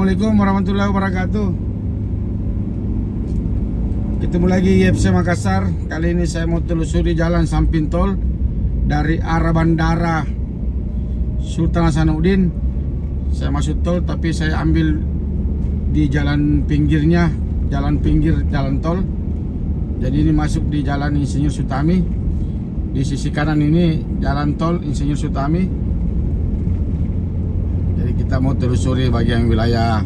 Assalamualaikum warahmatullahi wabarakatuh. Ketemu lagi YFC Makassar. Kali ini saya mau telusuri jalan samping tol dari arah bandara Sultan Hasanuddin. Saya masuk tol tapi saya ambil di jalan pinggirnya, jalan pinggir jalan tol. Jadi ini masuk di jalan Insinyur Sutami. Di sisi kanan ini jalan tol Insinyur Sutami. Jadi kita mau telusuri bagian wilayah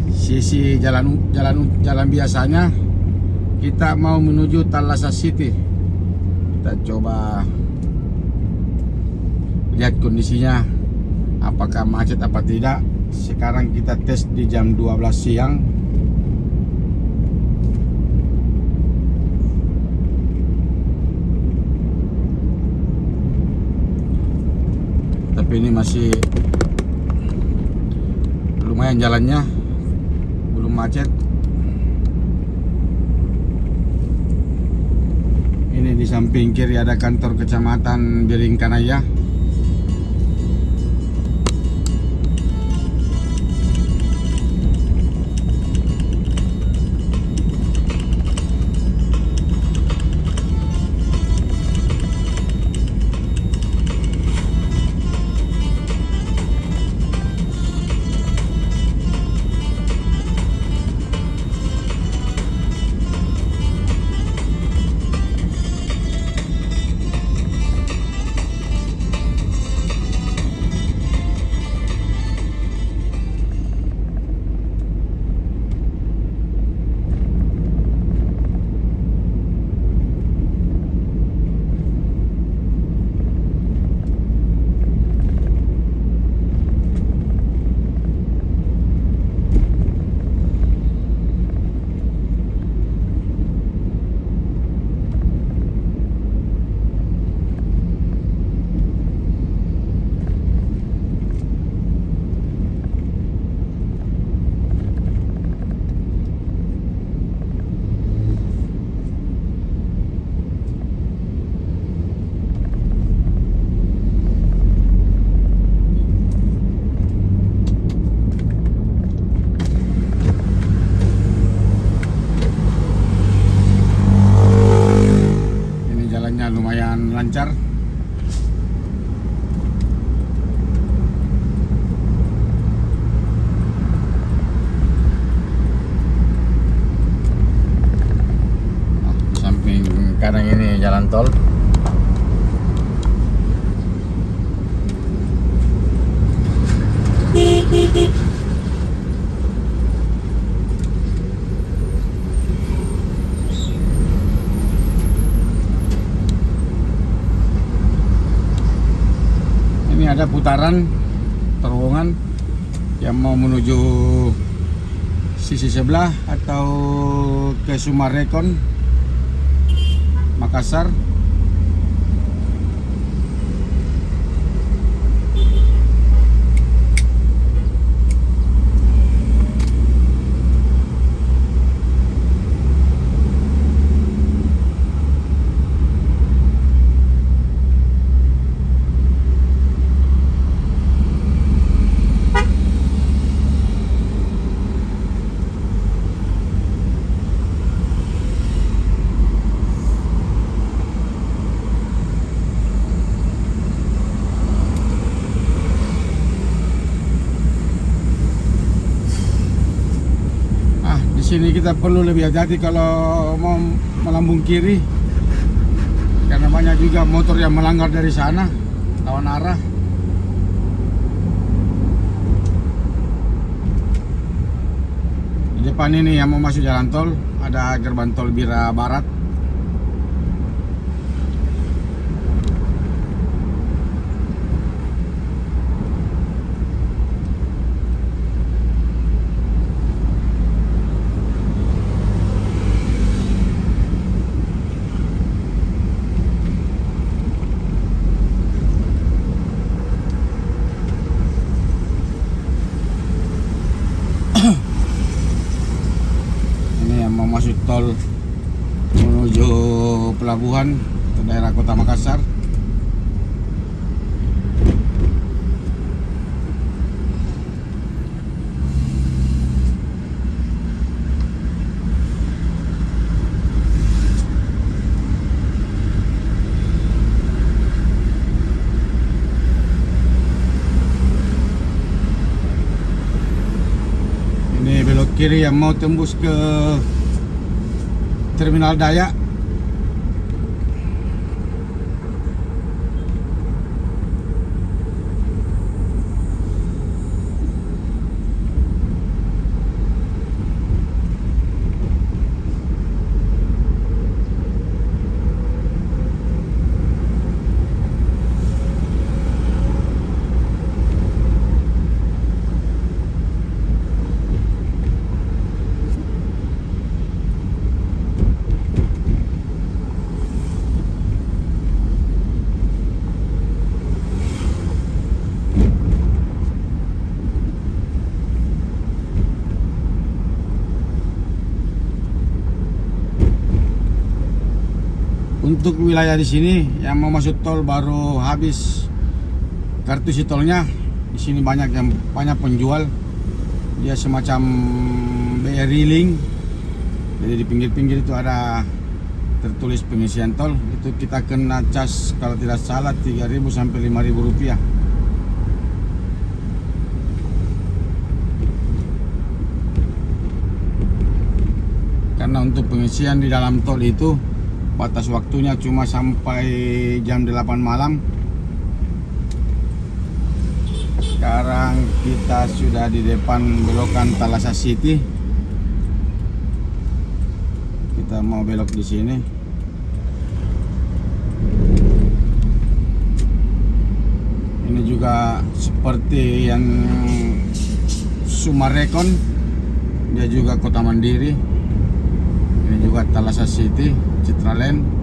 sisi jalan biasanya. Kita mau menuju Thalassa City. Kita coba lihat kondisinya, apakah macet apa tidak. Sekarang kita tes di jam 12 siang. Tapi ini masih lumayan jalannya, belum macet. Ini di samping kiri ada kantor kecamatan Biringkanaya. Lumayan lancar. Di samping kanan ini jalan tol. Ada putaran terowongan yang mau menuju sisi sebelah atau ke Sumarekon Makassar. Sini kita perlu lebih hati-hati kalau mau melambung kiri, karena banyak juga motor yang melanggar dari sana lawan arah. Di depan ini yang mau masuk jalan tol ada gerbang tol Bira Barat. Masuk tol menuju pelabuhan ke daerah Kota Makassar. kiri yang mau tembus ke Terminal Dayak. Untuk wilayah di sini yang mau masuk tol baru habis kartu si tolnya, di sini banyak penjual. Dia semacam BRI Link. Jadi di pinggir-pinggir itu ada tertulis pengisian tol. Itu kita kena cas kalau tidak salah 3.000 sampai 5.000 rupiah. Karena untuk pengisian di dalam tol itu batas waktunya cuma sampai jam 8 malam. Sekarang kita sudah di depan belokan Thalassa City. Kita mau belok di sini. Ini juga seperti yang Sumarekon, dia juga kota mandiri. Ini juga Thalassa City, Citraland.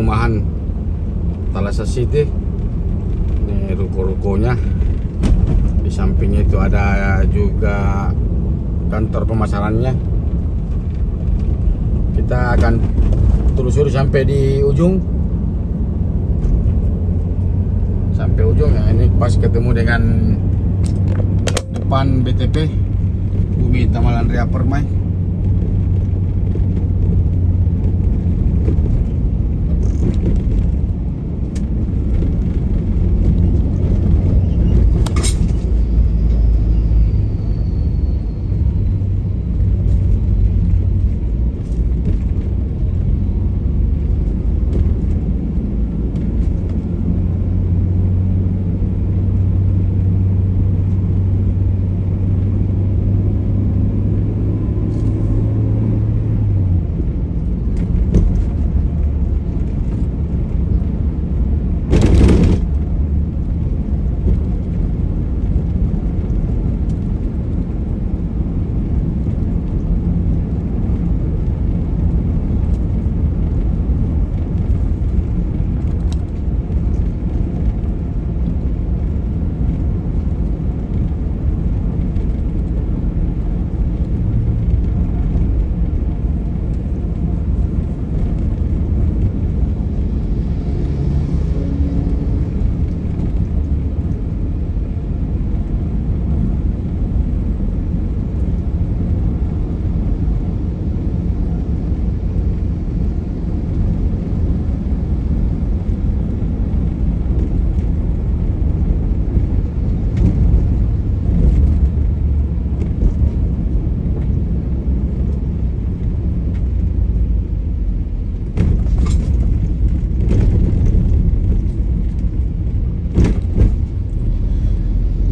perumahan Thalassa City. Ini ruko-rukonya. Di sampingnya itu ada juga kantor pemasarannya. Kita akan telusuri sampai di ujung. Sampai ujung ya, ini pas ketemu dengan depan BTP Bumi Tamalan Ria Permai.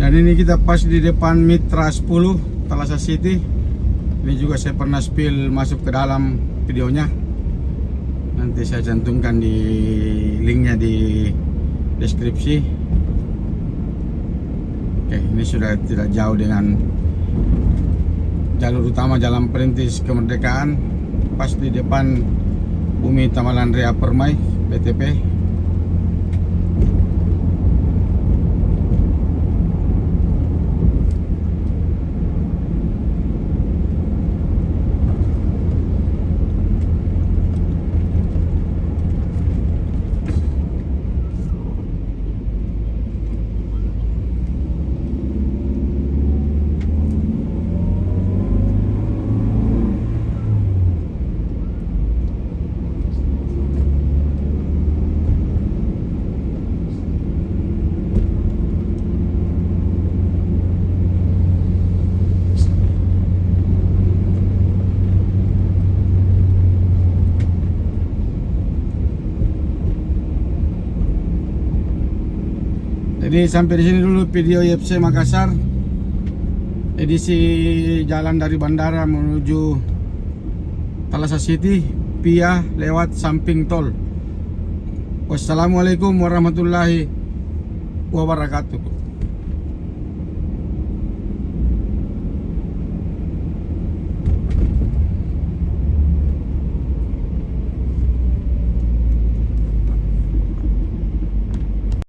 Dan ini kita pas di depan Mitra 10 Thalassa City. Ini juga saya pernah spill masuk ke dalam videonya. Nanti saya cantumkan di linknya di deskripsi. Oke, ini sudah tidak jauh dengan jalur utama Jalan Perintis Kemerdekaan. Pas di depan Bumi Tamalan Ria Permai BTP. Jadi sampai di sini dulu video YFC Makassar. Edisi jalan dari bandara menuju Thalassa City via lewat samping tol. Wassalamualaikum warahmatullahi wabarakatuh.